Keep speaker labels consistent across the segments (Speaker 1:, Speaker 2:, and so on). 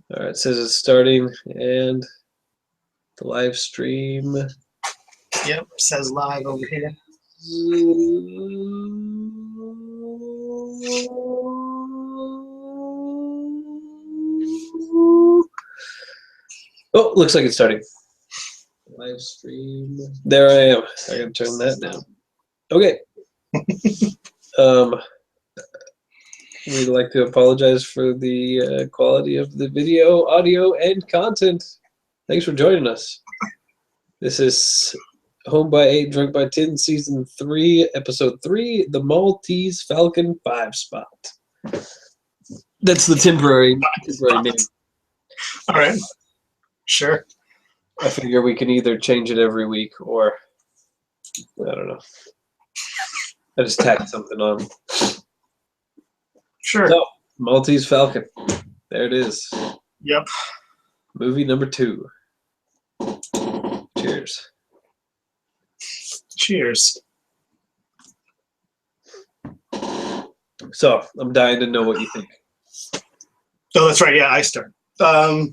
Speaker 1: All right, it says it's starting and the live stream.
Speaker 2: Yep, says live over here.
Speaker 1: Oh, looks like it's starting. Live stream. There I am. I gotta turn that down. Okay. We'd like to apologize for the quality of the video, audio, and content. Thanks for joining us. This is Home by 8, Drunk by 10, Season 3, Episode 3, the Maltese Falcon 5 spot. That's the temporary name.
Speaker 2: All right. Sure.
Speaker 1: I figure we can either change it every week or, I don't know. I just tacked something on.
Speaker 2: Sure.
Speaker 1: So, Maltese Falcon. There it is.
Speaker 2: Yep.
Speaker 1: Movie number 2. Cheers.
Speaker 2: Cheers.
Speaker 1: So, I'm dying to know what you think.
Speaker 2: Oh, that's right. Yeah, I start. Yeah,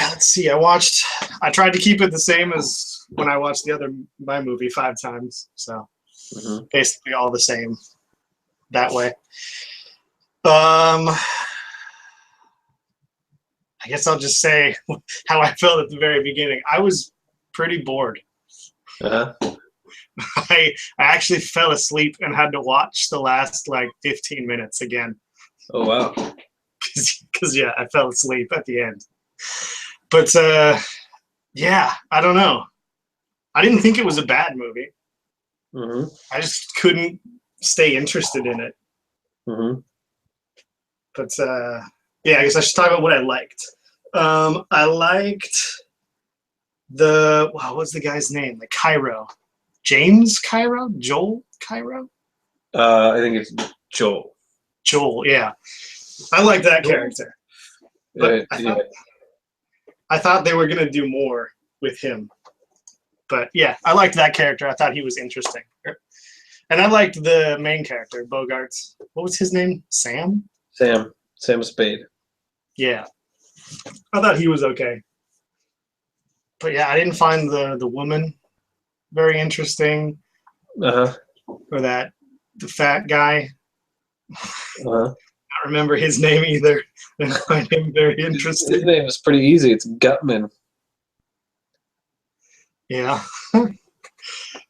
Speaker 2: let's see. I tried to keep it the same as when I watched my movie 5 times. So basically all the same that way. I guess I'll just say how I felt at the very beginning. I was pretty bored. I actually fell asleep and had to watch the last like 15 minutes again.
Speaker 1: Oh, wow.
Speaker 2: Because yeah, I fell asleep at the end. But yeah, I don't know. I didn't think it was a bad movie. I just couldn't stay interested in it. But yeah, I guess I should talk about what I liked. I liked what's the guy's name? Like Cairo. James Cairo? Joel Cairo?
Speaker 1: I think it's Joel.
Speaker 2: Joel, yeah. I like that character. But I thought they were going to do more with him. But yeah, I liked that character. I thought he was interesting. And I liked the main character, Bogarts. What was his name? Sam?
Speaker 1: Sam Spade.
Speaker 2: Yeah. I thought he was okay. But yeah, I didn't find the woman very interesting. Or the fat guy. I don't remember his name either. I didn't find him very interesting.
Speaker 1: His name is pretty easy. It's Gutman.
Speaker 2: Yeah.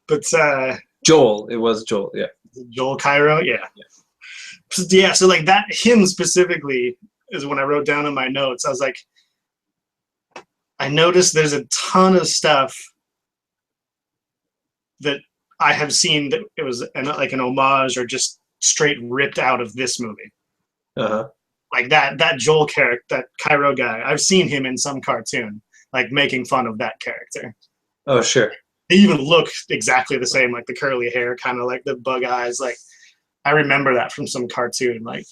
Speaker 2: But
Speaker 1: Joel. It was Joel, yeah.
Speaker 2: Joel Cairo, yeah. Yeah, so like that, him specifically is when I wrote down in my notes. I was like, I noticed there's a ton of stuff that I have seen that it was like an homage or just straight ripped out of this movie. Like that Joel character, that Cairo guy, I've seen him in some cartoon, like making fun of that character.
Speaker 1: Oh, sure.
Speaker 2: They even look exactly the same, like the curly hair, kind of like the bug eyes. Like I remember that from some cartoon. Like,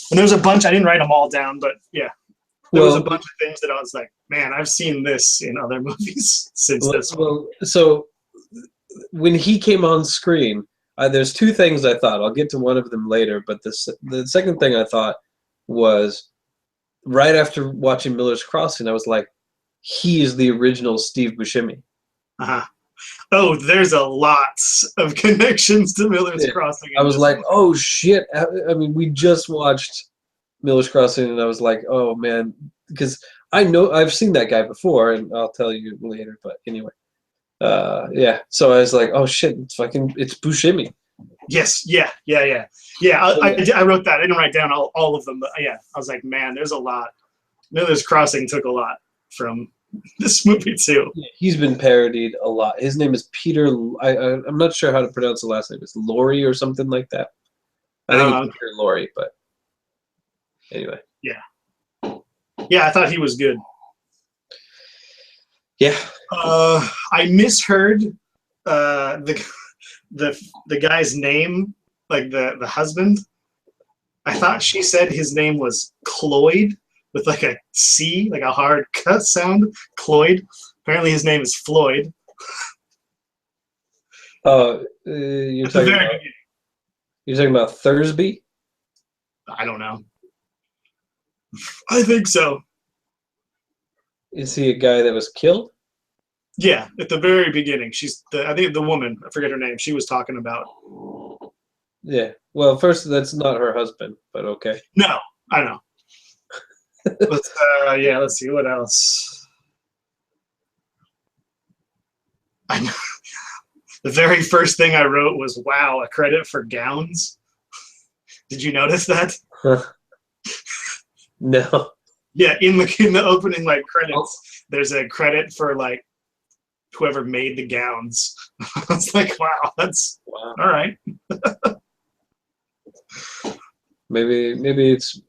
Speaker 2: and there was a bunch. I didn't write them all down, but yeah, there was a bunch of things that I was like, man, I've seen this in other movies since this one.
Speaker 1: So when he came on screen, there's 2 things I thought. I'll get to one of them later, but the second thing I thought was right after watching Miller's Crossing, I was like, he is the original Steve Buscemi.
Speaker 2: Oh, there's a lot of connections to Miller's Crossing.
Speaker 1: I was like, oh shit. I mean, we just watched Miller's Crossing, and I was like, oh man, because I know I've seen that guy before, and I'll tell you later. But anyway, yeah. So I was like, oh shit, it's Buscemi.
Speaker 2: Yes, yeah. I wrote that. I didn't write down all of them, but yeah, I was like, man, there's a lot. Miller's Crossing took a lot from this movie too.
Speaker 1: Yeah, he's been parodied a lot. His name is Peter. I'm not sure how to pronounce the last name. It's Lorre or something like that. I think it's Peter Lorre, but anyway.
Speaker 2: Yeah, I thought he was good.
Speaker 1: Yeah.
Speaker 2: I misheard the guy's name, like the husband. I thought she said his name was Cloyd with like a C, like a hard cut sound. Cloyd. Apparently his name is Floyd.
Speaker 1: You're talking about Thursby?
Speaker 2: I don't know. I think so.
Speaker 1: Is he a guy that was killed?
Speaker 2: Yeah, at the very beginning. I think the woman, I forget her name, she was talking about.
Speaker 1: Yeah. Well, first, that's not her husband, but okay.
Speaker 2: No, I know. Let's see, what else? I know. The very first thing I wrote was, wow, a credit for gowns. Did you notice that?
Speaker 1: Huh. No.
Speaker 2: Yeah, in the opening like credits, there's a credit for like whoever made the gowns. I was like, wow, that's all right.
Speaker 1: Maybe it's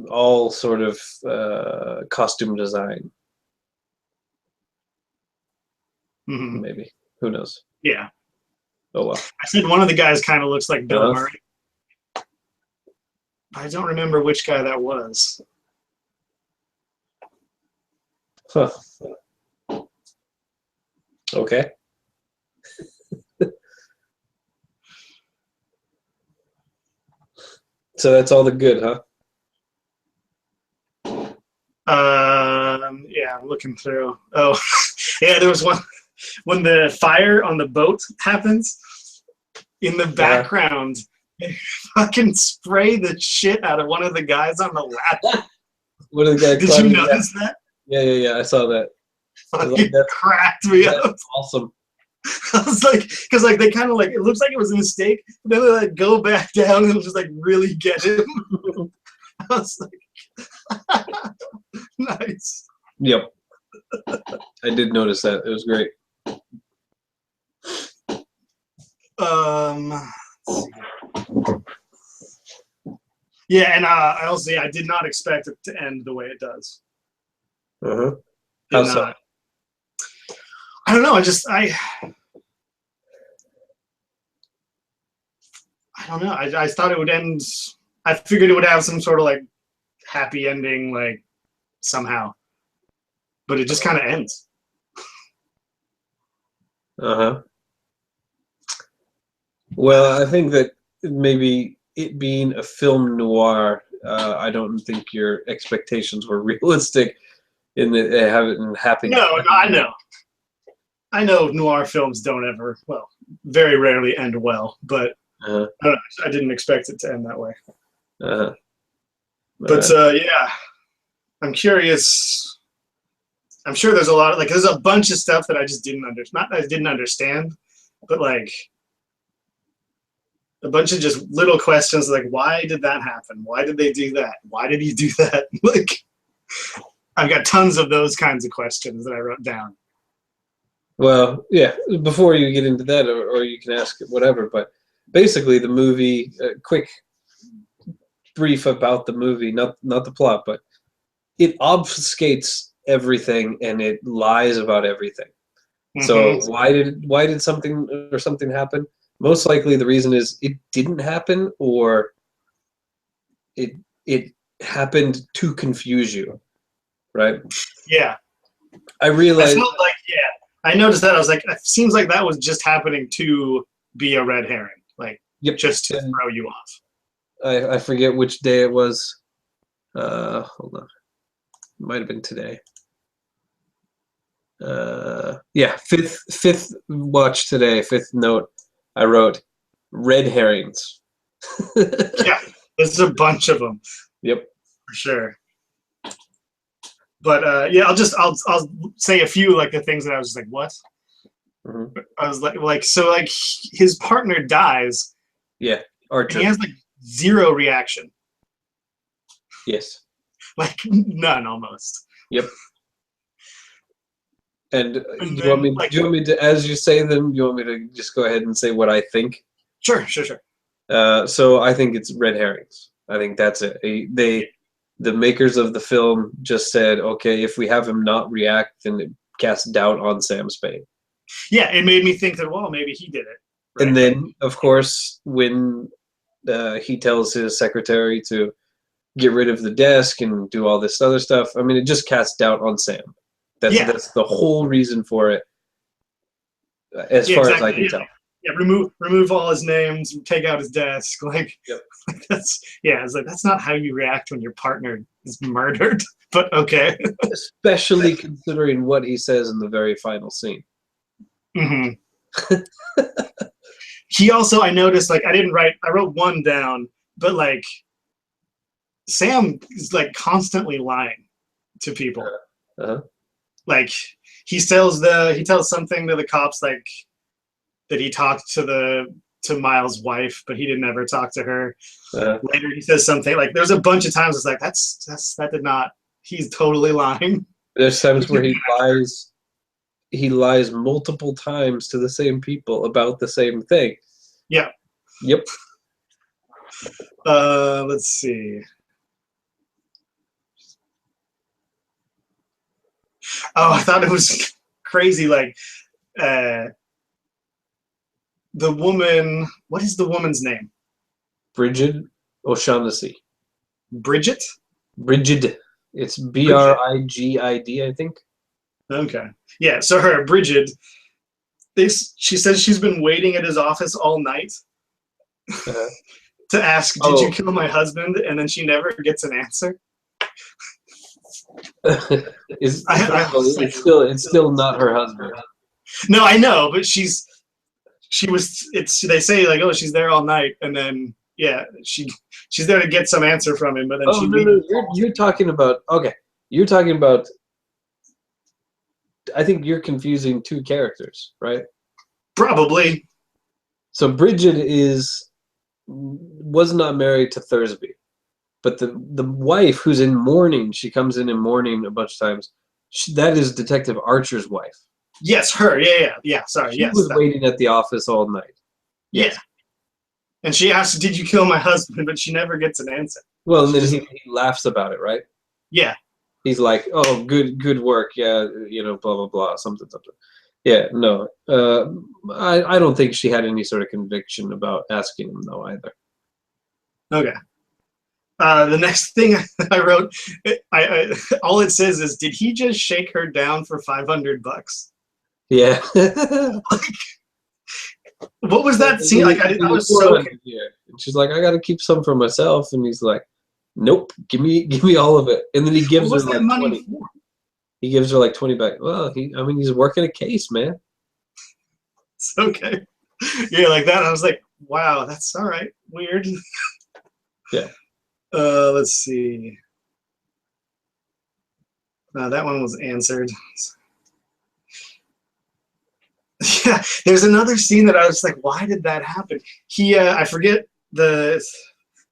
Speaker 1: all sort of costume design.
Speaker 2: Mm-hmm.
Speaker 1: Maybe. Who knows?
Speaker 2: Yeah.
Speaker 1: Oh well.
Speaker 2: I said one of the guys kind of looks like Bill Murray. I don't remember which guy that was.
Speaker 1: Huh. Okay. So that's all the good, huh?
Speaker 2: Yeah, I'm looking through. Oh, yeah, there was one when the fire on the boat happens. In the background, they fucking spray the shit out of one of the guys on the ladder.
Speaker 1: What did the guy?
Speaker 2: Did you notice that?
Speaker 1: Yeah. I saw that.
Speaker 2: Fucking cracked me up.
Speaker 1: Awesome.
Speaker 2: I was like, because like they kind of like it looks like it was a mistake, but then they like go back down and just like really get him. I was like, nice.
Speaker 1: Yep. I did notice that. It was great.
Speaker 2: Let's see. Yeah, and I did not expect it to end the way it does.
Speaker 1: How so?
Speaker 2: I don't know. I don't know. I thought it would end. I figured it would have some sort of like happy ending, like somehow, but it just kind of ends.
Speaker 1: Well, I think that maybe it being a film noir, I don't think your expectations were realistic in that it haven't happened.
Speaker 2: No, I know noir films don't ever, well, very rarely end well, but I didn't expect it to end that way. But yeah, I'm curious. I'm sure there's a lot of there's a bunch of stuff that I just didn't understand. Not that I didn't understand, but like a bunch of just little questions like, why did that happen? Why did they do that? Why did he do that? Like, I've got tons of those kinds of questions that I wrote down.
Speaker 1: Well, yeah, before you get into that, or you can ask whatever, but basically the movie, quick brief about the movie, not the plot, but it obfuscates everything and it lies about everything. So why did something happen? Most likely the reason is it didn't happen, or it happened to confuse you, right?
Speaker 2: Yeah.
Speaker 1: I realized.
Speaker 2: I felt like, I noticed that. I was like, it seems like that was just happening to be a red herring, like just to throw you off.
Speaker 1: I forget which day it was. Hold on, it might have been today. Yeah, fifth watch today. Fifth note I wrote, red herrings.
Speaker 2: Yeah, there's a bunch of them.
Speaker 1: Yep,
Speaker 2: for sure. But yeah, I'll say a few like the things that I was just like, what? I was like so like his partner dies.
Speaker 1: Yeah, Archer.
Speaker 2: He has like zero reaction.
Speaker 1: Yes.
Speaker 2: Like none almost.
Speaker 1: Yep. And do you want me to, as you say them, you want me to just go ahead and say what I think?
Speaker 2: Sure.
Speaker 1: So I think it's red herrings. I think that's it. The makers of the film just said, okay, if we have him not react, then it casts doubt on Sam Spade.
Speaker 2: Yeah, it made me think that, well, maybe he did it.
Speaker 1: Right? And then, of course, when he tells his secretary to get rid of the desk and do all this other stuff, I mean, it just casts doubt on Sam. That's the whole reason for it, as far as I can tell.
Speaker 2: Yeah, remove all his names, take out his desk. Like,
Speaker 1: Yep.
Speaker 2: that's it's like that's not how you react when your partner is murdered. But okay.
Speaker 1: Especially considering what he says in the very final scene.
Speaker 2: Mm-hmm. He also, I noticed, like, I wrote one down, but like Sam is like constantly lying to people.
Speaker 1: Uh-huh.
Speaker 2: Like he tells something to the cops, like that he talked to Miles' wife, but he didn't ever talk to her. Later he says something like, there's a bunch of times it's like that did not, he's totally lying.
Speaker 1: There's times where he lies multiple times to the same people about the same thing.
Speaker 2: Yeah.
Speaker 1: Yep.
Speaker 2: Let's see. Oh, I thought it was crazy. Like, the woman. What is the woman's name?
Speaker 1: Bridget O'Shaughnessy.
Speaker 2: Bridget.
Speaker 1: Bridget. It's Brigid, I think.
Speaker 2: Okay. Yeah. So her Bridget. She says she's been waiting at his office all night to ask, "Did you kill my husband?" And then she never gets an answer.
Speaker 1: It's still not her husband.
Speaker 2: No, I know, but they say like, oh, she's there all night, and then she's there to get some answer from him, but then
Speaker 1: no, you're talking about I think you're confusing two characters, right?
Speaker 2: Probably.
Speaker 1: So Bridget was not married to Thursby, but the wife who's in mourning, she comes in mourning a bunch of times. That is Detective Archer's wife.
Speaker 2: Yes, her. Yeah. Sorry.
Speaker 1: She was waiting at the office all night.
Speaker 2: Yeah. And she asks, "Did you kill my husband?" But she never gets an answer.
Speaker 1: Well, and then he laughs about it, right?
Speaker 2: Yeah.
Speaker 1: He's like, "Oh, good work. Yeah, blah blah blah, something. Yeah, no. I don't think she had any sort of conviction about asking him though either.
Speaker 2: Okay. The next thing I wrote, all it says is, "Did he just shake her down for $500?"
Speaker 1: Yeah.
Speaker 2: What was that scene? Like, I was so.
Speaker 1: And she's like, "I got to keep some for myself," and he's like, "Nope, give me all of it." And then he gives her like 20. He gives her like 20 back. Well, he's working a case, man.
Speaker 2: It's okay. Yeah, like that. I was like, wow, that's all right. Weird.
Speaker 1: Yeah.
Speaker 2: Let's see. That one was answered. Yeah, there's another scene that I was like, why did that happen? I forget the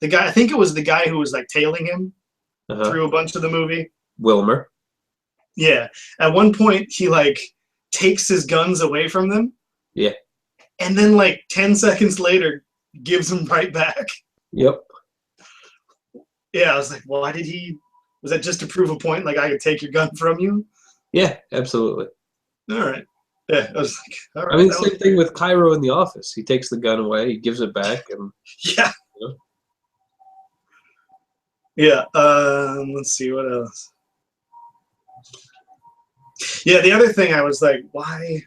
Speaker 2: guy. I think it was the guy who was like tailing him through a bunch of the movie.
Speaker 1: Wilmer.
Speaker 2: Yeah. At one point, he like takes his guns away from them.
Speaker 1: Yeah.
Speaker 2: And then like 10 seconds later, gives them right back.
Speaker 1: Yep.
Speaker 2: Yeah, I was like, why did he? Was that just to prove a point? Like, I could take your gun from you?
Speaker 1: Yeah, absolutely.
Speaker 2: All right. Yeah, I was like, all right.
Speaker 1: Same thing with Cairo in The Office. He takes the gun away, he gives it back, and
Speaker 2: yeah. Yeah. Let's see what else. Yeah, the other thing I was like, why?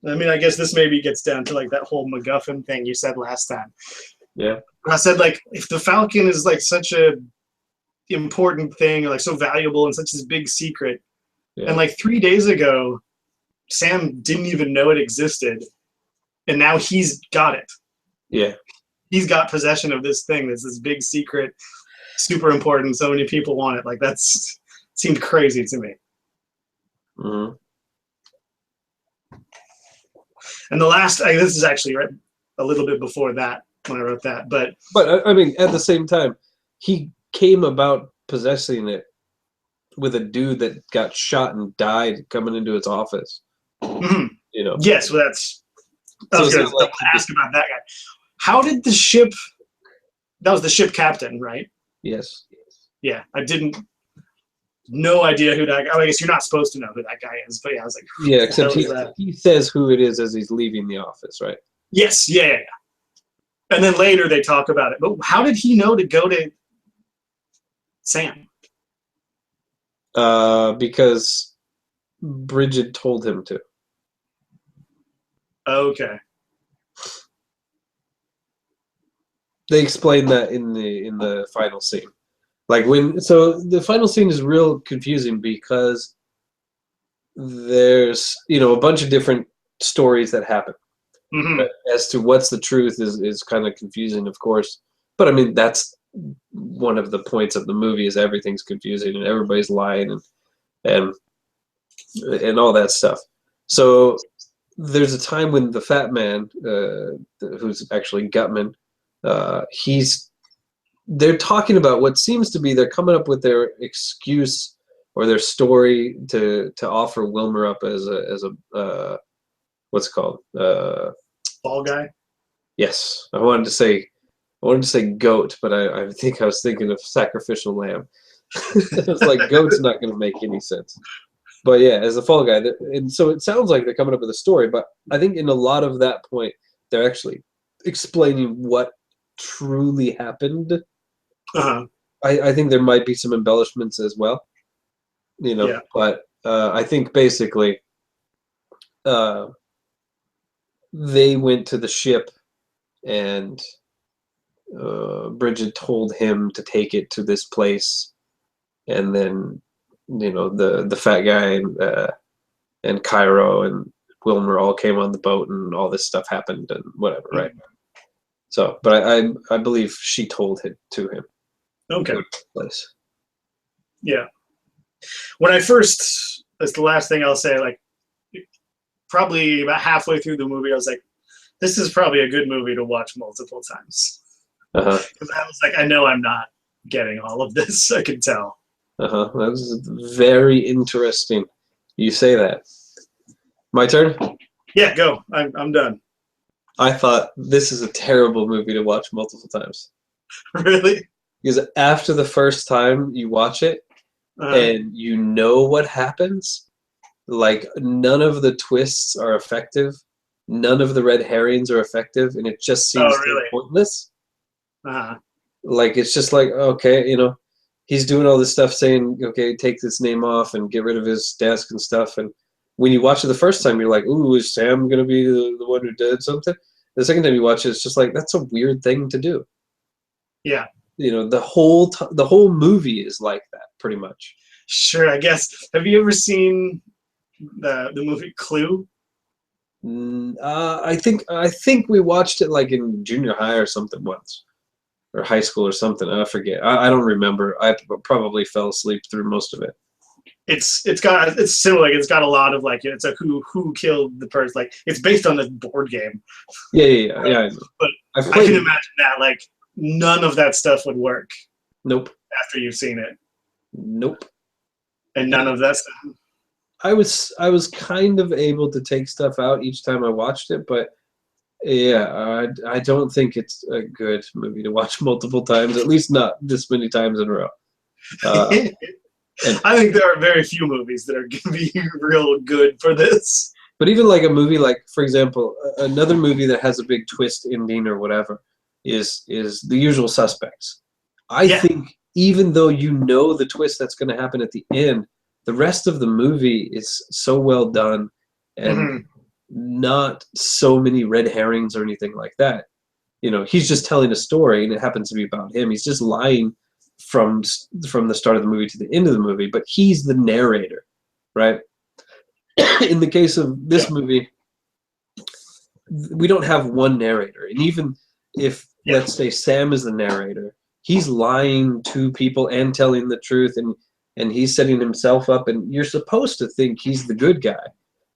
Speaker 2: I mean, I guess this maybe gets down to like that whole MacGuffin thing you said last time.
Speaker 1: Yeah.
Speaker 2: I said, like, if the Falcon is like such a important thing, or like so valuable and such a big secret, and like 3 days ago, Sam didn't even know it existed, and now he's got it.
Speaker 1: Yeah.
Speaker 2: He's got possession of this thing. That's this big secret, super important. So many people want it. Like, that's seemed crazy to me.
Speaker 1: Mm-hmm.
Speaker 2: And the last, this is actually right a little bit before that when I wrote that, but
Speaker 1: I mean, at the same time, he came about possessing it with a dude that got shot and died coming into his office.
Speaker 2: Mm-hmm. Yes, well, I was going to ask about that guy. How did the ship? That was the ship captain, right?
Speaker 1: Yes.
Speaker 2: Yeah, I didn't. No idea who that guy. I guess you're not supposed to know who that guy is, but yeah, I was like,
Speaker 1: yeah, except he says who it is as he's leaving the office, right?
Speaker 2: Yes, yeah. And then later they talk about it. But how did he know to go to Sam?
Speaker 1: Because Bridget told him to.
Speaker 2: Okay.
Speaker 1: They explain that in the final scene. Like so the final scene is real confusing because there's a bunch of different stories that happen. But as to what's the truth is kind of confusing, of course. But I mean, that's one of the points of the movie is everything's confusing and everybody's lying and all that stuff. So there's a time when the fat man, who's actually Gutman, they're talking about what seems to be they're coming up with their excuse or their story to offer Wilmer up as a what's it called,
Speaker 2: Fall guy.
Speaker 1: Yes, I wanted to say goat, but I think I was thinking of sacrificial lamb. It's like goat's not going to make any sense. But yeah, as a fall guy, and so it sounds like they're coming up with a story. But I think in a lot of that point, they're actually explaining what truly happened. I think there might be some embellishments as well,
Speaker 2: Yeah.
Speaker 1: But I think basically, they went to the ship, and Bridget told him to take it to this place, and then the fat guy and Cairo and Wilmer all came on the boat, and all this stuff happened, and whatever, right? So, but I believe she told it to him.
Speaker 2: Okay.
Speaker 1: Place.
Speaker 2: Yeah. When I first, that's the last thing I'll say. Like, probably about halfway through the movie, I was like, "This is probably a good movie to watch multiple times." Because I was like, I know I'm not getting all of this. I can tell.
Speaker 1: That was very interesting. You say that. My turn?
Speaker 2: Yeah, go. I'm done.
Speaker 1: I thought this is a terrible movie to watch multiple times.
Speaker 2: Really?
Speaker 1: Because after the first time you watch it, and you know what happens, like none of the twists are effective, none of the red herrings are effective, and it just seems pointless. Like it's just like, okay, he's doing all this stuff saying, okay, take this name off and get rid of his desk and stuff. And when you watch it the first time, you're like, ooh, is Sam going to be the one who did something? The second time you watch it, it's just like, that's a weird thing to do.
Speaker 2: Yeah.
Speaker 1: The whole movie is like that, pretty much.
Speaker 2: Sure, I guess. Have you ever seen the movie Clue?
Speaker 1: I think we watched it like in junior high or something once. Or high school or something. I forget. I don't remember. I probably fell asleep through most of it.
Speaker 2: It's similar. Like, it's got a lot of like, it's a who killed the person. Like, it's based on this board game.
Speaker 1: Yeah.
Speaker 2: But I can imagine that like none of that stuff would work.
Speaker 1: Nope.
Speaker 2: After you've seen it.
Speaker 1: Nope.
Speaker 2: And none of that stuff.
Speaker 1: I was kind of able to take stuff out each time I watched it, but yeah, I don't think it's a good movie to watch multiple times, at least not this many times in a row.
Speaker 2: I think there are very few movies that are going to be real good for this.
Speaker 1: But even like a movie like, for example, another movie that has a big twist ending or whatever is The Usual Suspects. I think even though you know the twist that's going to happen at the end, the rest of the movie is so well done and not so many red herrings or anything like that. He's just telling a story, and it happens to be about him. He's just lying from the start of the movie to the end of the movie, but he's the narrator, right? In the case of this movie, we don't have one narrator, and even if let's say Sam is the narrator, he's lying to people and telling the truth, and he's setting himself up, and you're supposed to think he's the good guy.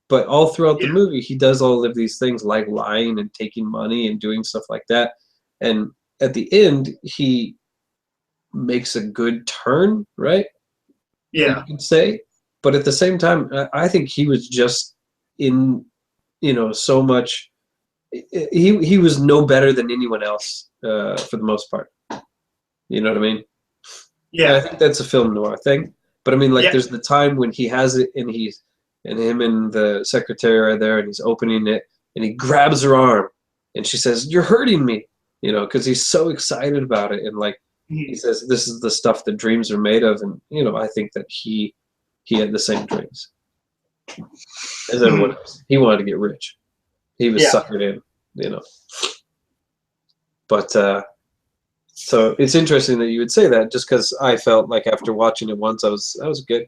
Speaker 1: But all throughout the movie, he does all of these things like lying and taking money and doing stuff like that. And at the end, he makes a good turn, right?
Speaker 2: Yeah.
Speaker 1: You can say. But at the same time, I think he was just in, so much. He was no better than anyone else for the most part. You know what I mean?
Speaker 2: Yeah.
Speaker 1: And I think that's a film noir thing. But I mean, like, there's the time when he has it and him and the secretary are there, and he's opening it, and he grabs her arm, and she says, "You're hurting me," because he's so excited about it, and like he says, "This is the stuff that dreams are made of," and I think that he had the same dreams as everyone else. He wanted to get rich. He was suckered in, But So it's interesting that you would say that, just because I felt like after watching it once, I was good.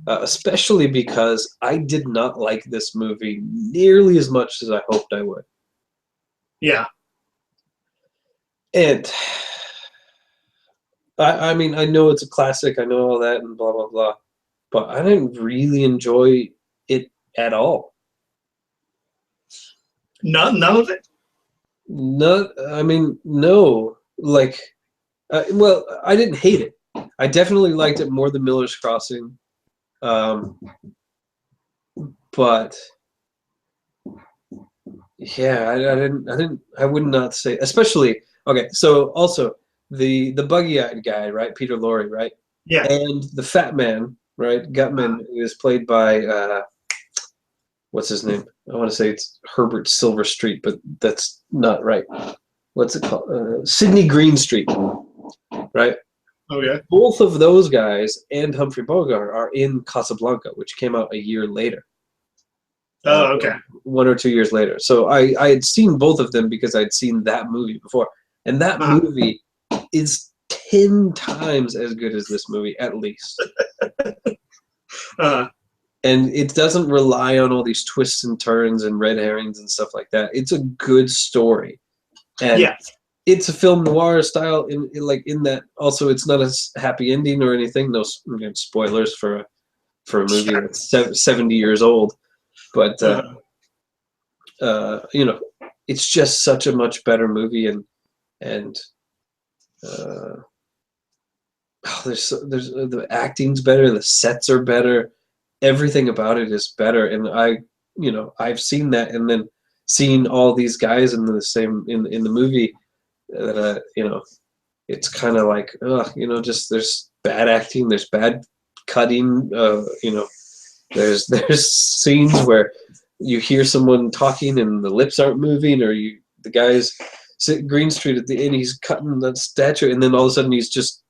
Speaker 1: Especially because I did not like this movie nearly as much as I hoped I would.
Speaker 2: Yeah.
Speaker 1: And I mean, I know it's a classic, I know all that and blah, blah, blah, but I didn't really enjoy it at all.
Speaker 2: None of it?
Speaker 1: I mean, no. Like, well, I didn't hate it. I definitely liked it more than Miller's Crossing. But yeah, I would not say, especially, okay, so also the buggy-eyed guy, right? Peter Lorre, right?
Speaker 2: Yeah.
Speaker 1: And the fat man, right? Gutman, who is played by what's his name? I want to say it's Herbert Silverstreet, but that's not right. What's it called? Sidney Greenstreet, right?
Speaker 2: Oh yeah.
Speaker 1: Both of those guys and Humphrey Bogart are in Casablanca, which came out a year later.
Speaker 2: Oh, okay.
Speaker 1: 1 or 2 years later. So I had seen both of them because I'd seen that movie before. And that movie is 10 times as good as this movie, at least. And it doesn't rely on all these twists and turns and red herrings and stuff like that. It's a good story. And it's a film noir style in that. Also, it's not a happy ending or anything. No spoilers for a movie that's 70 years old. But you know, it's just such a much better movie, and there's the acting's better, the sets are better, everything about it is better, and I've seen that, and then seen all these guys in the same in the movie that it's kind of like just there's bad acting, there's bad cutting, there's scenes where you hear someone talking and the lips aren't moving, or the guy's sitting Greenstreet at the end, he's cutting that statue, and then all of a sudden he's just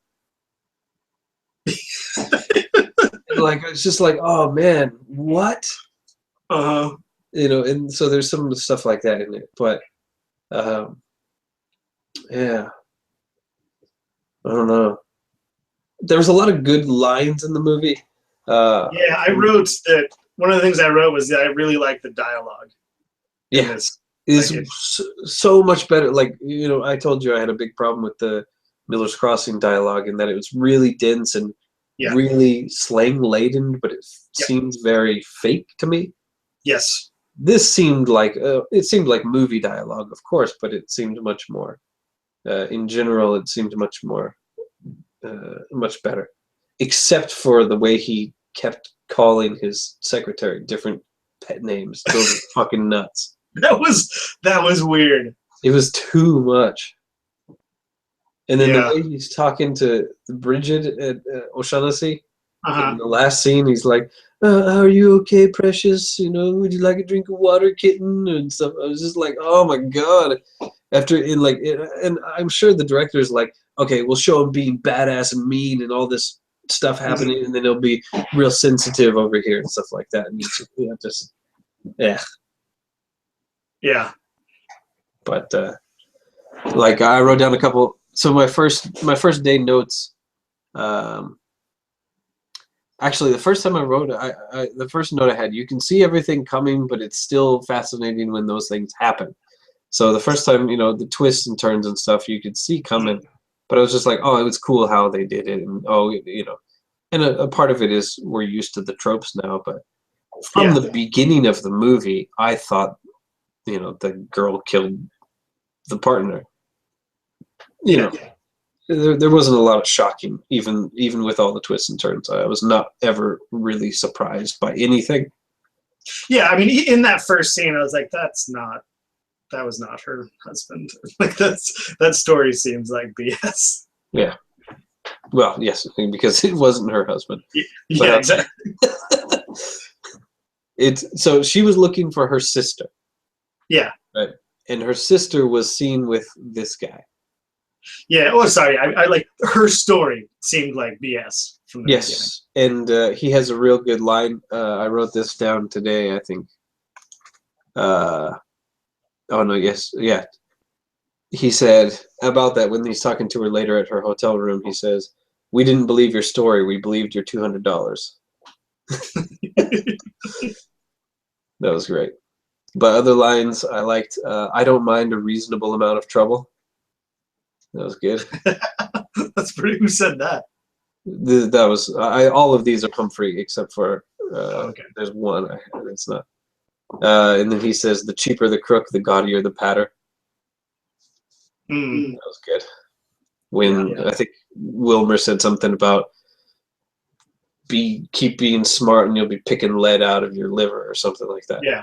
Speaker 1: like, it's just like, oh man, what? And so there's some stuff like that in it, but yeah, I don't know. There was a lot of good lines in the movie.
Speaker 2: Yeah, I wrote that. One of the things I wrote was that I really like the dialogue.
Speaker 1: Yes, is so much better. Like, I told you I had a big problem with the Miller's Crossing dialogue, in that it was really dense and really slang laden, but it seemed very fake to me.
Speaker 2: Yes.
Speaker 1: This seemed like movie dialogue, of course, but it seemed much more. In general, it seemed much more, much better, except for the way he kept calling his secretary different pet names. Those are fucking nuts.
Speaker 2: That was weird.
Speaker 1: It was too much. And then the way he's talking to Bridget at O'Shaughnessy in the last scene, he's like, "Are you okay, precious? Would you like a drink of water, kitten?" and stuff. I was just like, "Oh my god!" And I'm sure the director's like, "Okay, we'll show him being badass and mean and all this stuff happening, and then he'll be real sensitive over here and stuff like that." And yeah. But like, I wrote down a couple. So my first day notes. Actually, the first time I wrote it, the first note I had, you can see everything coming, but it's still fascinating when those things happen. So the first time, the twists and turns and stuff you could see coming, but I was just like, oh, it was cool how they did it, and and a part of it is we're used to the tropes now, but from the beginning of the movie, I thought, the girl killed the partner. There wasn't a lot of shocking, even with all the twists and turns. I was not ever really surprised by anything.
Speaker 2: Yeah, I mean, in that first scene, I was like, that was not her husband. Like, that story seems like BS.
Speaker 1: Yeah. Well, yes, because it wasn't her husband.
Speaker 2: Yeah, exactly.
Speaker 1: So she was looking for her sister.
Speaker 2: Yeah.
Speaker 1: Right. And her sister was seen with this guy.
Speaker 2: Yeah. Oh, sorry. I like, her story seemed like BS from the beginning.
Speaker 1: And he has a real good line. I wrote this down today, I think. Oh no! Yes, yeah. he said about that when he's talking to her later at her hotel room, he says, "We didn't believe your story. We believed your $200." That was great. But other lines I liked, "I don't mind a reasonable amount of trouble." That was good.
Speaker 2: That's pretty. Who said that?
Speaker 1: That was all of these are Humphrey except for
Speaker 2: Okay.
Speaker 1: there's one. It's not. And then he says, "The cheaper the crook, the gaudier the patter."
Speaker 2: Mm.
Speaker 1: That was good. When I think Wilmer said something about keep being smart and you'll be picking lead out of your liver or something like that.
Speaker 2: Yeah.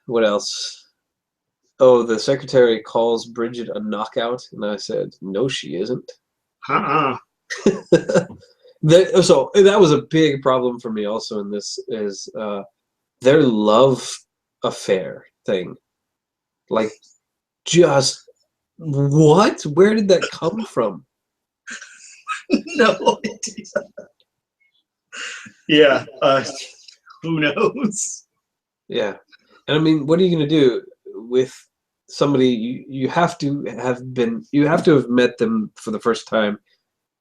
Speaker 1: What else? Oh, the secretary calls Bridget a knockout, and I said, "No, she isn't." So that was a big problem for me also in this is their love affair thing. Like, just what? Where did that come from?
Speaker 2: No idea. Yeah. Who knows?
Speaker 1: Yeah. And I mean, what are you going to do with somebody you have to have met them for the first time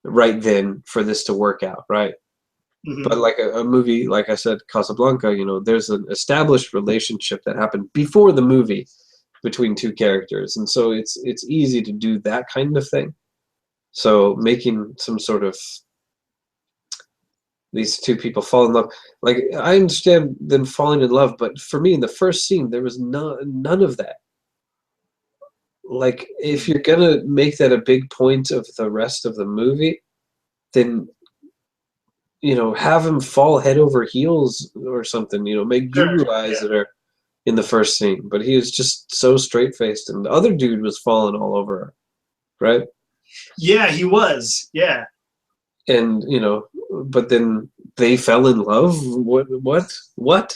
Speaker 1: right then for this to work out, right?
Speaker 2: Mm-hmm.
Speaker 1: But like a movie, like I said, Casablanca, there's an established relationship that happened before the movie between two characters, and so it's easy to do that kind of thing. So making some sort of these two people fall in love, like I understand them falling in love, but for me in the first scene there was none of that. Like if you're gonna make that a big point of the rest of the movie, then have him fall head over heels or something. Make Guru eyes that are in the first scene, but he was just so straight faced, and the other dude was falling all over her, right?
Speaker 2: Yeah, he was. Yeah.
Speaker 1: And but then they fell in love. What?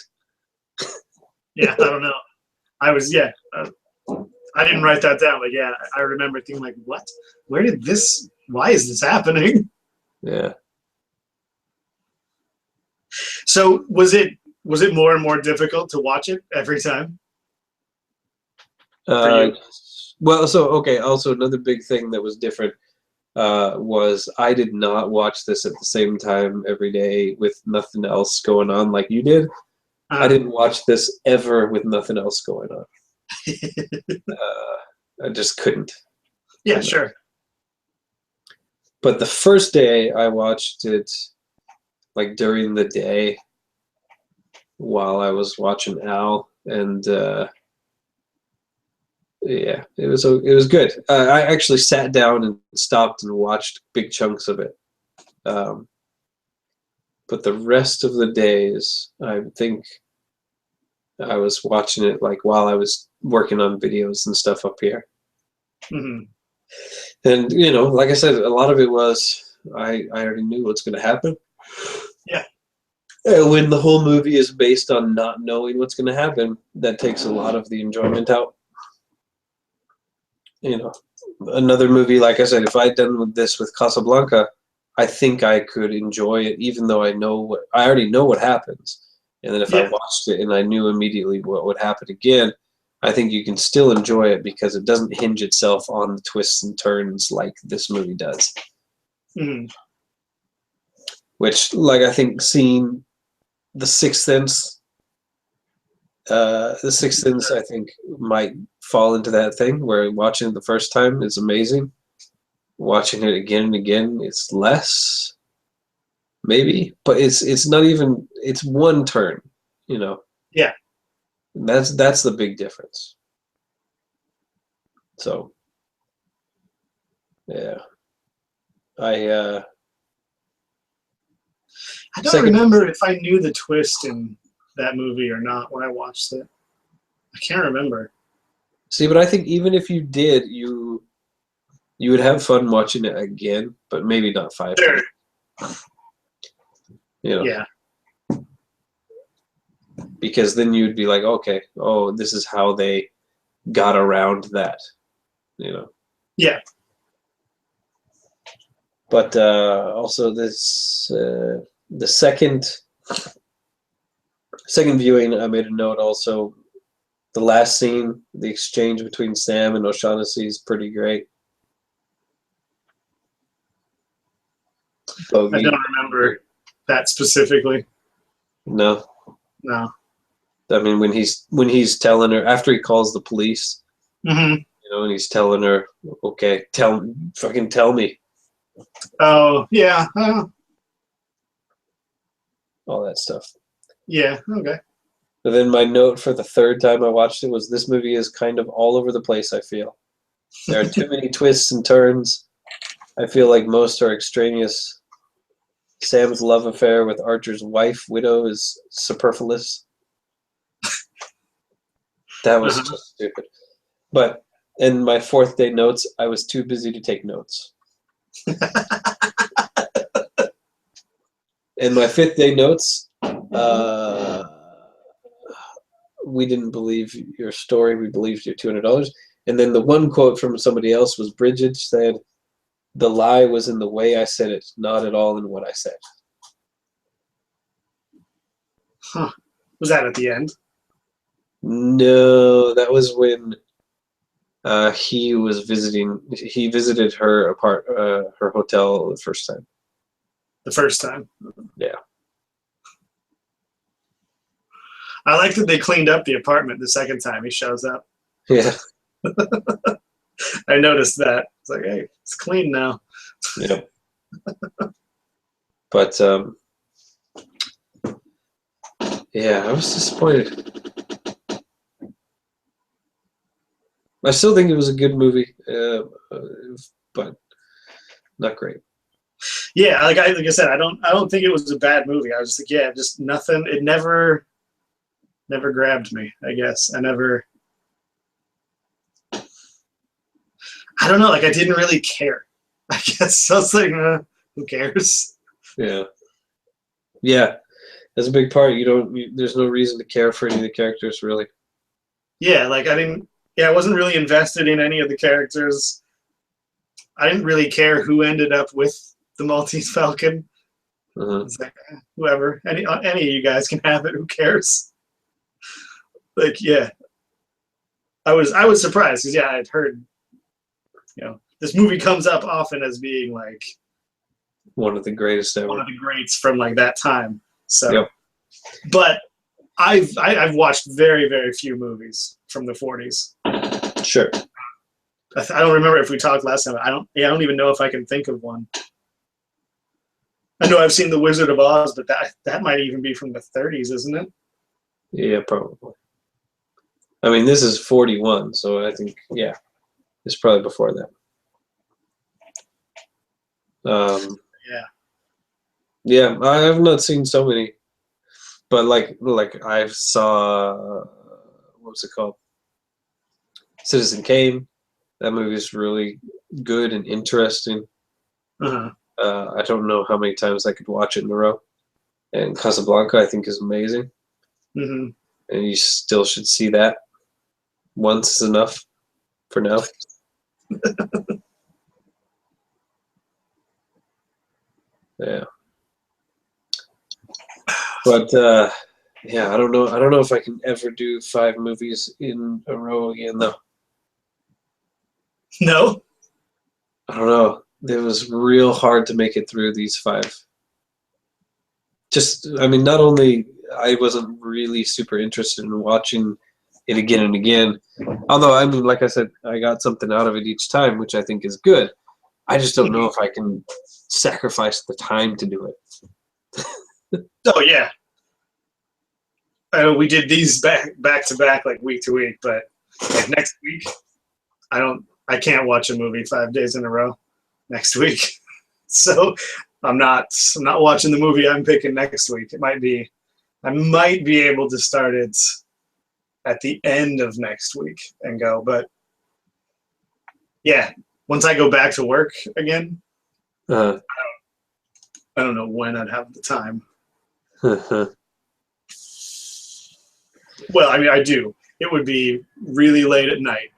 Speaker 2: Yeah, I don't know. I was I didn't write that down, but yeah, I remember thinking like, what? Why is this happening?
Speaker 1: Yeah.
Speaker 2: So was it more and more difficult to watch it every time?
Speaker 1: Well, so okay. Also, another big thing that was different was I did not watch this at the same time every day with nothing else going on like you did. I didn't watch this ever with nothing else going on. I just couldn't.
Speaker 2: Yeah, sure.
Speaker 1: But the first day I watched it, like during the day, while I was watching Al, and yeah, it was good. I actually sat down and stopped and watched big chunks of it. But the rest of the days, I think I was watching it like while I was working on videos and stuff up here.
Speaker 2: Mm-hmm.
Speaker 1: And like I said, a lot of it was I already knew what's going to happen.
Speaker 2: Yeah.
Speaker 1: When the whole movie is based on not knowing what's going to happen, that takes a lot of the enjoyment out. Another movie, like I said, if I'd done this with Casablanca, I think I could enjoy it, even though I already know what happens. And then if I watched it and I knew immediately what would happen again, I think you can still enjoy it because it doesn't hinge itself on the twists and turns like this movie does.
Speaker 2: Mm-hmm.
Speaker 1: Which, like, I think seeing The Sixth Sense, I think might fall into that thing where watching it the first time is amazing. Watching it again and again, it's less, maybe, but it's not even. It's one turn,
Speaker 2: Yeah.
Speaker 1: That's the big difference. So, yeah, I
Speaker 2: don't remember if I knew the twist in that movie or not when I watched it. I can't remember.
Speaker 1: See, but I think even if you did, you would have fun watching it again, but maybe not 5 times.
Speaker 2: Yeah.
Speaker 1: Because then you'd be like, okay, oh, this is how they got around that,
Speaker 2: Yeah.
Speaker 1: But also this the second viewing, I made a note also the last scene, the exchange between Sam and O'Shaughnessy is pretty great.
Speaker 2: I don't remember that specifically.
Speaker 1: No.
Speaker 2: No.
Speaker 1: I mean, when he's telling her after he calls the police,
Speaker 2: Mm-hmm.
Speaker 1: you know, and he's telling her, "Okay, fucking tell me."
Speaker 2: Oh yeah.
Speaker 1: All that stuff.
Speaker 2: Yeah. Okay.
Speaker 1: But then my note for the third time I watched it was this movie is kind of all over the place. I feel there are too many twists and turns. I feel like most are extraneous. Sam's love affair with Archer's wife, widow, is superfluous. That was just stupid. But in my fourth day notes, I was too busy to take notes. In my fifth day notes, we didn't believe your story. We believed your $200. And then the one quote from somebody else was Bridget said, "The lie was in the way I said it, not at all in what I said."
Speaker 2: Huh. Was that at the end?
Speaker 1: No, that was when he visited her her hotel the first time.
Speaker 2: The first time?
Speaker 1: Yeah.
Speaker 2: I like that they cleaned up the apartment the second time he shows up.
Speaker 1: Yeah.
Speaker 2: I noticed that. It's like, hey, it's clean now.
Speaker 1: Yeah. But yeah, I was disappointed. I still think it was a good movie, but not great.
Speaker 2: Yeah, like I said, I don't think it was a bad movie. I was just like, yeah, just nothing. It never grabbed me. I guess I don't know. Like I didn't really care. I guess so. It's like, who cares?
Speaker 1: Yeah. Yeah, that's a big part. There's no reason to care for any of the characters, really.
Speaker 2: Yeah, like I wasn't really invested in any of the characters. I didn't really care who ended up with the Maltese Falcon. It's like, whoever, any of you guys can have it. Who cares? Like, yeah, I was surprised because yeah, I'd heard, this movie comes up often as being like
Speaker 1: one of the greatest ever.
Speaker 2: One of the greats from like that time. So,
Speaker 1: yep.
Speaker 2: But I've watched very, very few movies from the 40s.
Speaker 1: Sure.
Speaker 2: I don't remember if we talked last time. I don't even know if I can think of one. I know I've seen The Wizard of Oz, but that might even be from the 30s, isn't it?
Speaker 1: Yeah, probably. I mean, this is 41, so I think, yeah, it's probably before that. Yeah, I have not seen so many, but like I saw, what's it called? Citizen Kane. That movie is really good and interesting. I don't know how many times I could watch it in a row. And Casablanca, I think, is amazing. And you still should see that. Once is enough for now. Yeah. But yeah, I don't know if I can ever do 5 movies in a row again, though.
Speaker 2: No?
Speaker 1: I don't know. It was real hard to make it through these 5. Just, I mean, not only I wasn't really super interested in watching it again and again, although, I mean, like I said, I got something out of it each time, which I think is good. I just don't know if I can sacrifice the time to do it.
Speaker 2: Oh, yeah. We did these back to back, like week to week, but like next week, I can't watch a movie 5 days in a row next week. So I'm not watching the movie I'm picking next week. I might be able to start it at the end of next week and go, but yeah, once I go back to work again, I don't know when I'd have the time. Well, I mean, I do. It would be really late at night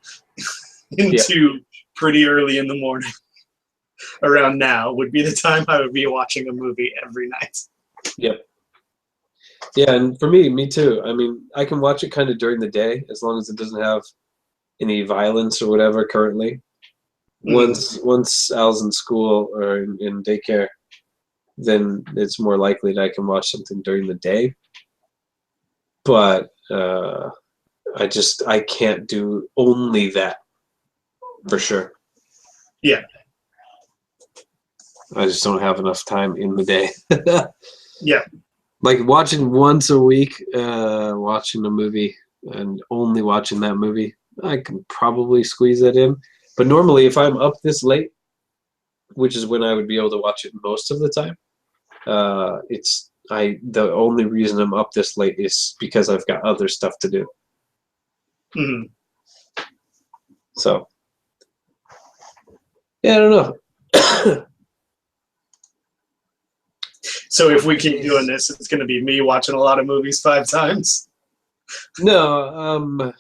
Speaker 2: into pretty early in the morning. Around now would be the time I would be watching a movie every night.
Speaker 1: Yep. Yeah, and for me too. I mean, I can watch it kind of during the day as long as it doesn't have any violence or whatever currently. Once Al's in school or in daycare, then it's more likely that I can watch something during the day. But I can't do only that for sure.
Speaker 2: Yeah.
Speaker 1: I just don't have enough time in the day.
Speaker 2: Yeah.
Speaker 1: Like watching once a week, watching a movie and only watching that movie, I can probably squeeze that in. But normally if I'm up this late, which is when I would be able to watch it most of the time, the only reason I'm up this late is because I've got other stuff to do. So yeah, I don't know.
Speaker 2: So if we keep doing this, it's going to be me watching a lot of movies 5 times.
Speaker 1: No,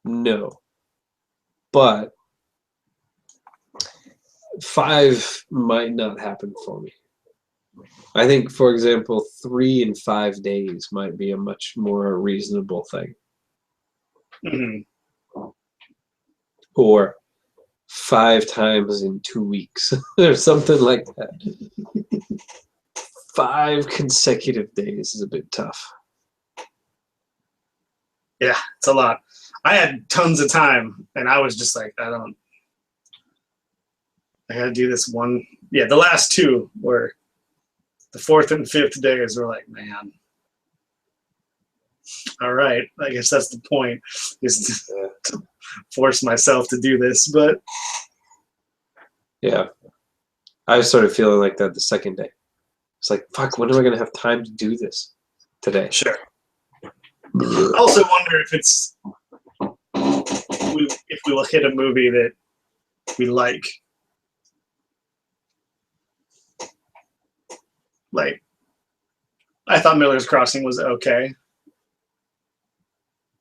Speaker 1: no. But 5 might not happen for me. I think, for example, 3 in 5 days might be a much more reasonable thing. Or 5 times in 2 weeks or something like that. 5 consecutive days is a bit tough.
Speaker 2: Yeah, it's a lot. I had tons of time, and I was just like, I gotta do this one. Yeah, the last 2 were the 4th and 5th days were like, man. All right, I guess that's the point, is to force myself to do this. But
Speaker 1: yeah, I started feeling like that the second day. It's like, fuck, when am I going to have time to do this today?
Speaker 2: Sure. I also wonder if we will hit a movie that we like. Like, I thought Miller's Crossing was okay,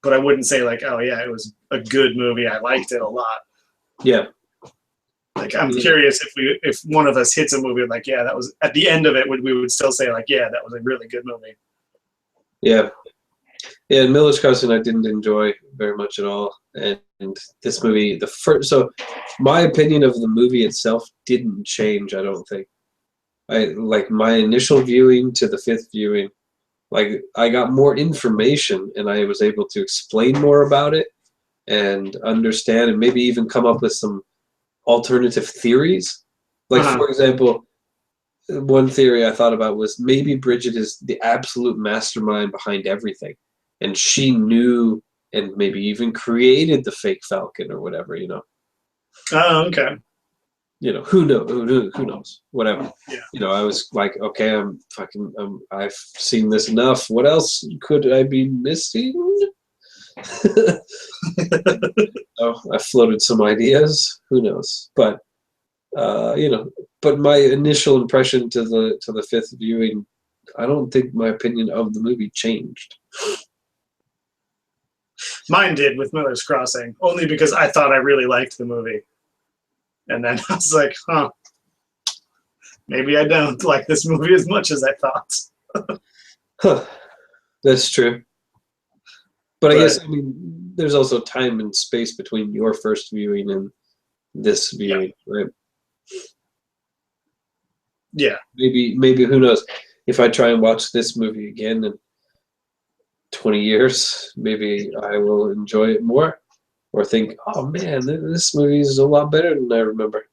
Speaker 2: but I wouldn't say like, oh yeah, it was a good movie. I liked it a lot.
Speaker 1: Yeah.
Speaker 2: Like, I'm curious if one of us hits a movie like, yeah, that was, at the end of it, we would still say like, yeah, that was a really good movie.
Speaker 1: Yeah. Yeah, Miller's Crossing I didn't enjoy very much at all. And this movie, so my opinion of the movie itself didn't change, I don't think. Like my initial viewing to the 5th viewing, like I got more information and I was able to explain more about it and understand and maybe even come up with some alternative theories. Like, for example, one theory I thought about was maybe Bridget is the absolute mastermind behind everything. And she knew and maybe even created the fake Falcon or whatever, you know.
Speaker 2: Oh, okay.
Speaker 1: You know, who knows? Whatever.
Speaker 2: Yeah.
Speaker 1: You know, I was like, okay, I've seen this enough. What else could I be missing? So I floated some ideas. Who knows? But you know, but my initial impression to the 5th viewing, I don't think my opinion of the movie changed.
Speaker 2: Mine did with Miller's Crossing, only because I thought I really liked the movie. And then I was like, huh, maybe I don't like this movie as much as I thought.
Speaker 1: Huh. That's true. But I guess, I mean, there's also time and space between your first viewing and this viewing, right?
Speaker 2: Yeah.
Speaker 1: Maybe who knows? If I try and watch this movie again in 20 years, maybe I will enjoy it more, or think, oh man, this movie is a lot better than I remember.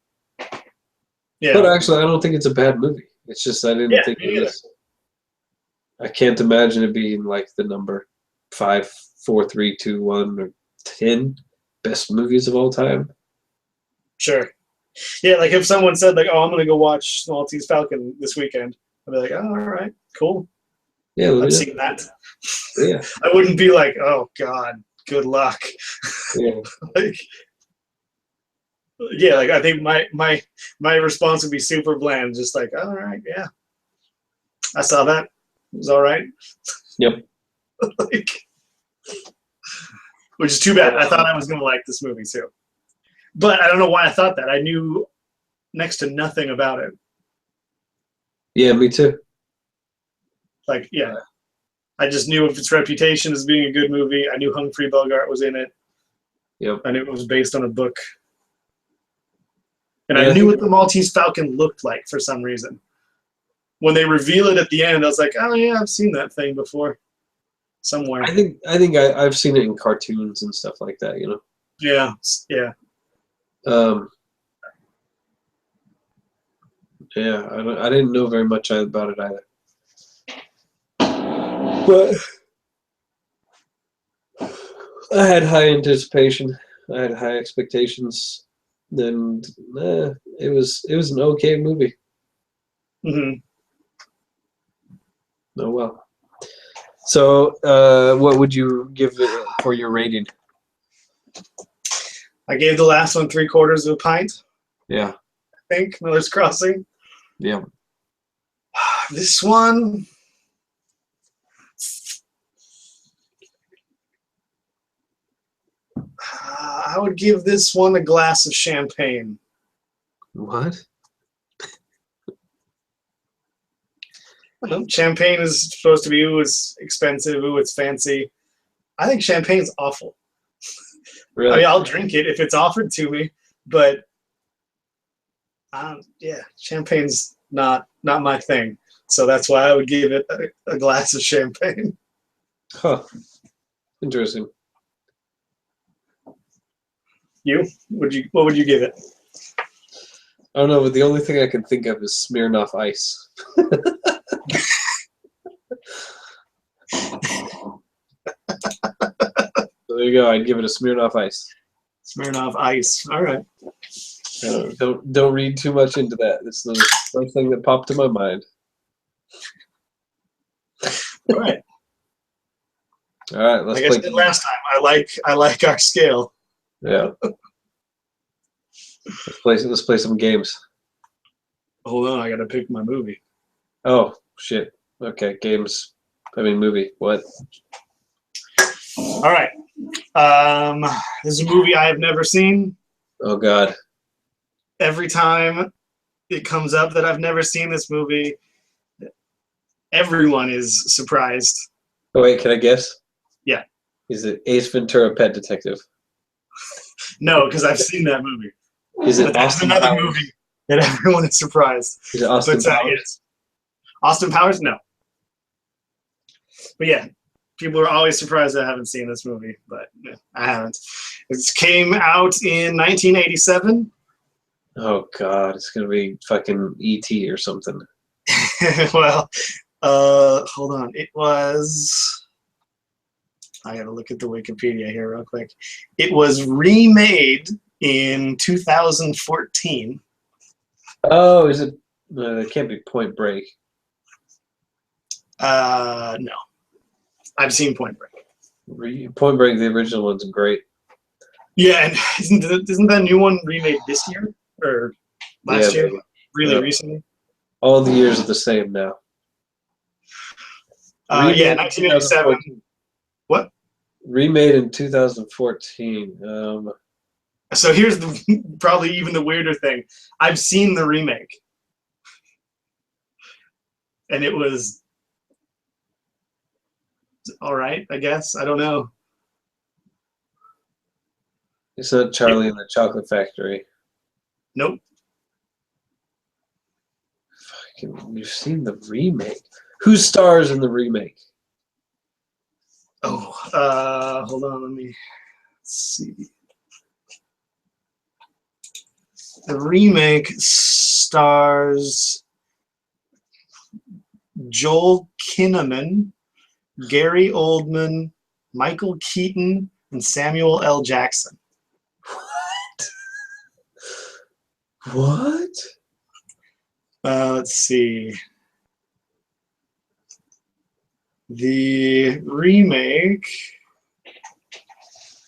Speaker 1: Yeah. But actually, I don't think it's a bad movie. It's just I didn't think it was. I can't imagine it being like the number 5, 4, 3, 2, 1, or 10 best movies of all time.
Speaker 2: Sure. Yeah, like if someone said like, "Oh, I'm gonna go watch Maltese Falcon this weekend," I'd be like, "Oh, all right, cool.
Speaker 1: Yeah,
Speaker 2: I've seen that."
Speaker 1: Yeah.
Speaker 2: I wouldn't be like, "Oh God, good luck."
Speaker 1: Yeah.
Speaker 2: Like, yeah, like I think my response would be super bland, just like, oh, "All right, yeah, I saw that. It was all right."
Speaker 1: Yep.
Speaker 2: Like, which is too bad. I thought I was gonna like this movie too. But I don't know why I thought that. I knew next to nothing about it.
Speaker 1: Yeah, me too.
Speaker 2: Like, yeah. I just knew of its reputation as being a good movie. I knew Humphrey Bogart was in it.
Speaker 1: Yep.
Speaker 2: I knew it was based on a book. And
Speaker 1: Yeah,
Speaker 2: I knew what the Maltese Falcon looked like for some reason. When they reveal it at the end, I was like, oh yeah, I've seen that thing before. Somewhere.
Speaker 1: I think I've seen it in cartoons and stuff like that, you know.
Speaker 2: Yeah, yeah.
Speaker 1: Yeah, I didn't know very much about it either. But I had high anticipation. I had high expectations. And it was an okay movie.
Speaker 2: Mm-hmm.
Speaker 1: Oh well. So, what would you give it for your rating?
Speaker 2: I gave the last one 3/4 of a pint.
Speaker 1: Yeah.
Speaker 2: I think Miller's Crossing.
Speaker 1: Yeah.
Speaker 2: This one, I would give this one a glass of champagne.
Speaker 1: What?
Speaker 2: Champagne is supposed to be, ooh, it's expensive, ooh, it's fancy. I think champagne's awful.
Speaker 1: Really?
Speaker 2: I mean, I'll drink it if it's offered to me, but yeah, champagne's not my thing. So that's why I would give it a glass of champagne.
Speaker 1: Huh. Interesting.
Speaker 2: What would you give it?
Speaker 1: I don't know, but the only thing I can think of is Smirnoff Ice. So there you go. I'd give it a Smirnoff Ice.
Speaker 2: Smirnoff Ice. All right.
Speaker 1: Don't read too much into that. It's the first thing that popped to my mind.
Speaker 2: All right.
Speaker 1: All right. Let's
Speaker 2: like I said last time, I like our scale.
Speaker 1: Yeah. Let's play some games.
Speaker 2: Hold on, I gotta pick my movie.
Speaker 1: Oh shit. Okay, games. I mean movie. What?
Speaker 2: All right. This is a movie I have never seen.
Speaker 1: Oh God.
Speaker 2: Every time it comes up that I've never seen this movie, everyone is surprised.
Speaker 1: Oh wait, can I guess?
Speaker 2: Yeah.
Speaker 1: Is it Ace Ventura: Pet Detective?
Speaker 2: No, because I've seen that movie.
Speaker 1: Is it
Speaker 2: but that's
Speaker 1: Austin
Speaker 2: another
Speaker 1: Powers?
Speaker 2: movie that everyone is surprised.
Speaker 1: Is it Austin Powers?
Speaker 2: Yes. Austin Powers? No. But yeah, people are always surprised I haven't seen this movie, but yeah, I haven't. It came out in 1987.
Speaker 1: Oh God, it's gonna be fucking E.T. or something.
Speaker 2: Well, hold on. It was. I gotta look at the Wikipedia here real quick. It was remade in 2014.
Speaker 1: Oh, is it? It can't be Point Break.
Speaker 2: No. I've seen Point Break.
Speaker 1: Point Break, the original one's great.
Speaker 2: Yeah, and isn't that new one remade this year or last year?
Speaker 1: Maybe.
Speaker 2: Really recently?
Speaker 1: All the years are the same now.
Speaker 2: Yeah, 1987. What?
Speaker 1: Remade in 2014.
Speaker 2: So here's the probably even the weirder thing. I've seen the remake, and it was all right, I guess. I don't know.
Speaker 1: It's not Charlie and the Chocolate Factory.
Speaker 2: Nope.
Speaker 1: Fucking, you've seen the remake. Who stars in the remake?
Speaker 2: Oh, hold on. Let me see. The remake stars Joel Kinnaman, Gary Oldman, Michael Keaton, and Samuel L. Jackson.
Speaker 1: What?
Speaker 2: Let's see. The remake.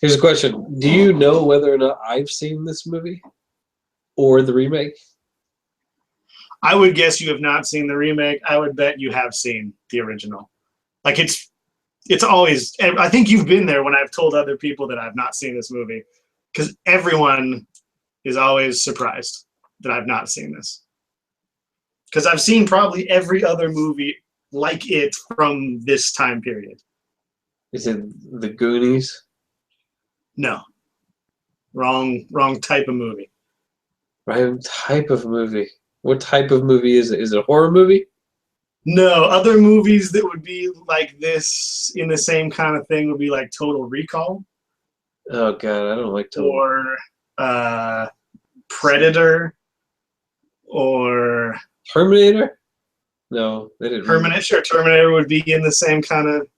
Speaker 1: Here's a question. Do you know whether or not I've seen this movie? Or the remake?
Speaker 2: I would guess you have not seen the remake. I would bet you have seen the original. Like it's always, I think you've been there when I've told other people that I've not seen this movie. Because everyone is always surprised that I've not seen this. Because I've seen probably every other movie like it from this time period.
Speaker 1: Is it The Goonies?
Speaker 2: No. Wrong type of movie.
Speaker 1: Right type of movie. What type of movie is it? Is it a horror movie?
Speaker 2: No, other movies that would be like this in the same kind of thing would be like Total Recall.
Speaker 1: Oh god, I don't like Total.
Speaker 2: Or Predator. Or
Speaker 1: Terminator? No, they didn't.
Speaker 2: Terminator. Sure, Terminator would be in the same kind of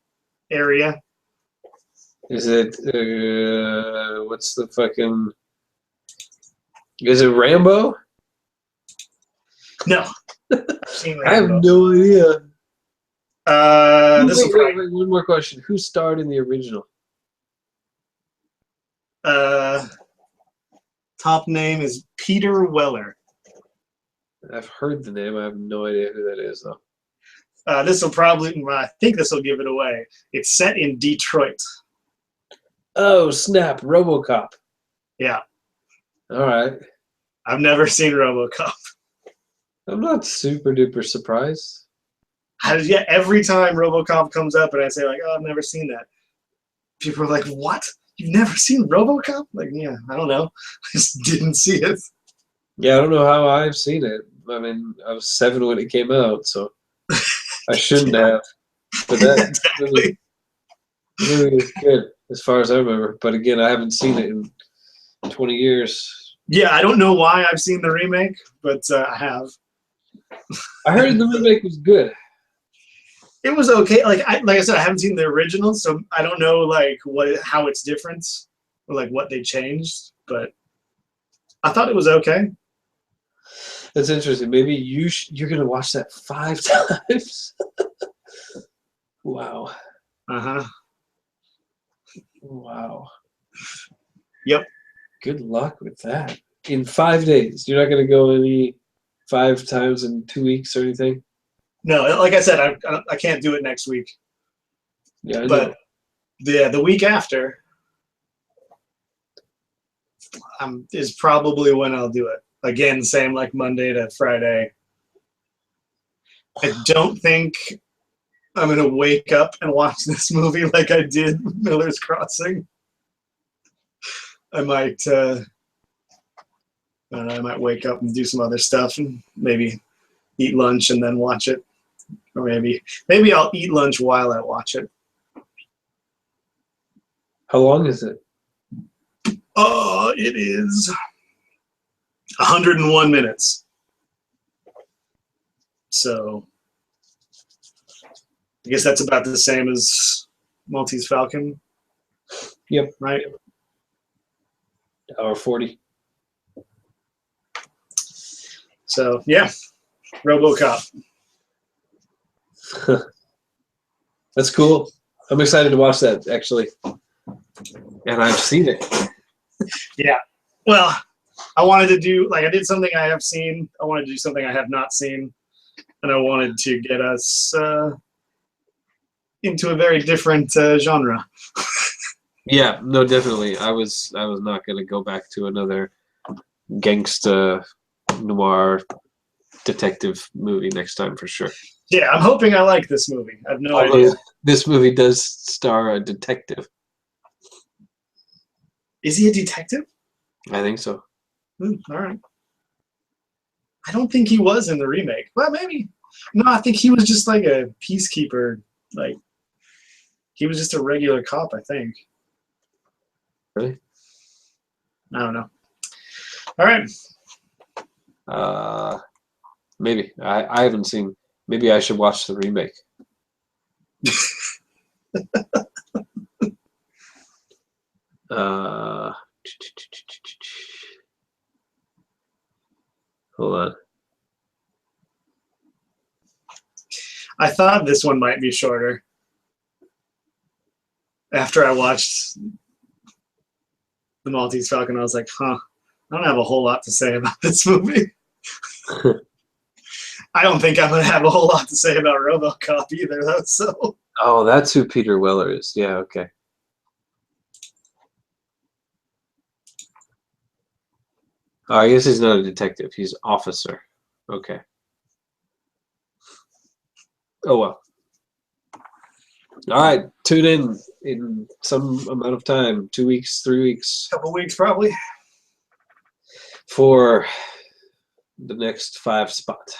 Speaker 2: area.
Speaker 1: Is it what's the fucking? Is it Rambo?
Speaker 2: No. I've seen Rambo.
Speaker 1: I have no idea.
Speaker 2: Wait,
Speaker 1: one more question. Who starred in the original?
Speaker 2: Top name is Peter Weller.
Speaker 1: I've heard the name. I have no idea who that is, though.
Speaker 2: This will probably, I think this will give it away. It's set in Detroit.
Speaker 1: Oh, snap. RoboCop.
Speaker 2: Yeah.
Speaker 1: All right.
Speaker 2: I've never seen RoboCop.
Speaker 1: I'm not super duper surprised.
Speaker 2: Yeah, every time RoboCop comes up and I say, like, oh, I've never seen that, people are like, what? You've never seen RoboCop? Like, yeah, I don't know. I just didn't see it.
Speaker 1: Yeah, I don't know how I've seen it. I mean, I was 7 when it came out, so I shouldn't have. But that
Speaker 2: exactly.
Speaker 1: movie is good, as far as I remember. But again, I haven't seen it in 20 years.
Speaker 2: Yeah, I don't know why I've seen the remake, but I have.
Speaker 1: I heard the remake was good.
Speaker 2: It was okay. Like I said, I haven't seen the original, so I don't know like how it's different or like what they changed. But I thought it was okay.
Speaker 1: That's interesting. Maybe you're gonna watch that 5 times. Wow.
Speaker 2: Uh-huh.
Speaker 1: Wow.
Speaker 2: Yep.
Speaker 1: Good luck with that. In 5 days, you're not gonna go any 5 times in 2 weeks or anything.
Speaker 2: No, like I said, I can't do it next week.
Speaker 1: Yeah, I
Speaker 2: but
Speaker 1: know.
Speaker 2: the week after is probably when I'll do it. Again, same like Monday to Friday. I don't think I'm gonna wake up and watch this movie like I did Miller's Crossing. I might I don't know, I might wake up and do some other stuff and maybe eat lunch and then watch it. Or maybe I'll eat lunch while I watch it.
Speaker 1: How long is it?
Speaker 2: Oh, it is 101 minutes. So I guess that's about the same as Maltese Falcon.
Speaker 1: Yep.
Speaker 2: Right?
Speaker 1: Hour 40.
Speaker 2: So, yeah. RoboCop.
Speaker 1: That's cool. I'm excited to watch that, actually. And I've seen it.
Speaker 2: Yeah. Well, I wanted to do, like, I did something I have seen. I wanted to do something I have not seen. And I wanted to get us into a very different genre.
Speaker 1: Yeah, no, definitely. I was not going to go back to another gangsta noir detective movie next time for sure.
Speaker 2: Yeah, I'm hoping I like this movie. I have no idea.
Speaker 1: This movie does star a detective.
Speaker 2: Is he a detective?
Speaker 1: I think so.
Speaker 2: All right. I don't think he was in the remake. Well, maybe. No, I think he was just like a peacekeeper. Like, he was just a regular cop, I think.
Speaker 1: Really?
Speaker 2: I don't know. All right.
Speaker 1: Maybe. I haven't seen. Maybe I should watch the remake. Hold on.
Speaker 2: I thought this one might be shorter. After I watched the Maltese Falcon, I was like, huh, I don't have a whole lot to say about this movie. I don't think I'm going to have a whole lot to say about RoboCop either, though. So.
Speaker 1: Oh, that's who Peter Weller is. Yeah, okay. Oh, I guess he's not a detective. He's officer. Okay. Oh, well. All right, tune in some amount of time, 2 weeks, 3 weeks,
Speaker 2: Couple weeks probably.
Speaker 1: for the next 5 spot.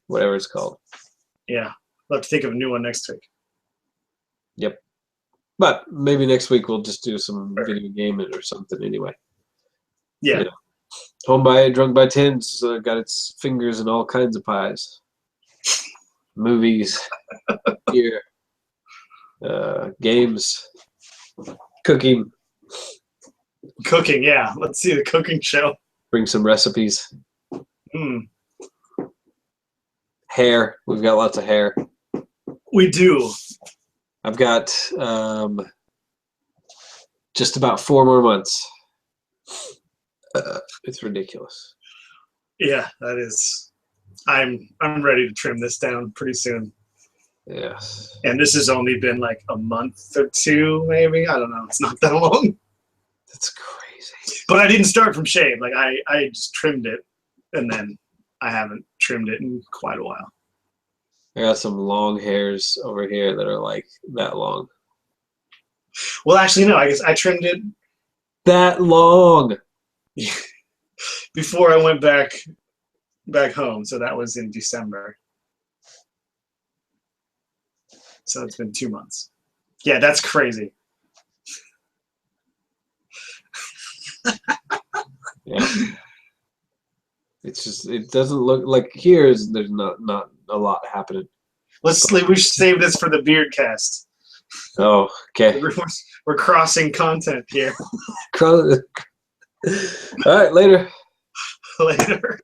Speaker 1: Whatever it's called.
Speaker 2: Yeah, we'll have to think of a new one next week.
Speaker 1: Yep. But maybe next week we'll just do some video gaming or something anyway.
Speaker 2: Yeah.
Speaker 1: You know, Home by 8, Drunk by 10's got its fingers in all kinds of pies. Movies, beer, games, cooking.
Speaker 2: Cooking, yeah. Let's see the cooking show.
Speaker 1: Bring some recipes. Hair. We've got lots of hair.
Speaker 2: We do.
Speaker 1: I've got just about 4 more months. It's ridiculous.
Speaker 2: Yeah, that is. I'm ready to trim this down pretty soon.
Speaker 1: Yes.
Speaker 2: And this has only been like a month or 2, maybe. I don't know. It's not that long.
Speaker 1: That's crazy.
Speaker 2: But I didn't start from shave. Like I just trimmed it, and then I haven't trimmed it in quite a while.
Speaker 1: I got some long hairs over here that are like that long.
Speaker 2: Well, actually, no. I guess I trimmed it
Speaker 1: that long
Speaker 2: before I went back home. So that was in December. So it's been 2 months. Yeah, that's crazy.
Speaker 1: Yeah. It's just, it doesn't look like there's not a lot happening.
Speaker 2: We should save this for the beard cast.
Speaker 1: Oh, okay.
Speaker 2: We're crossing content here.
Speaker 1: All right, later.
Speaker 2: Later.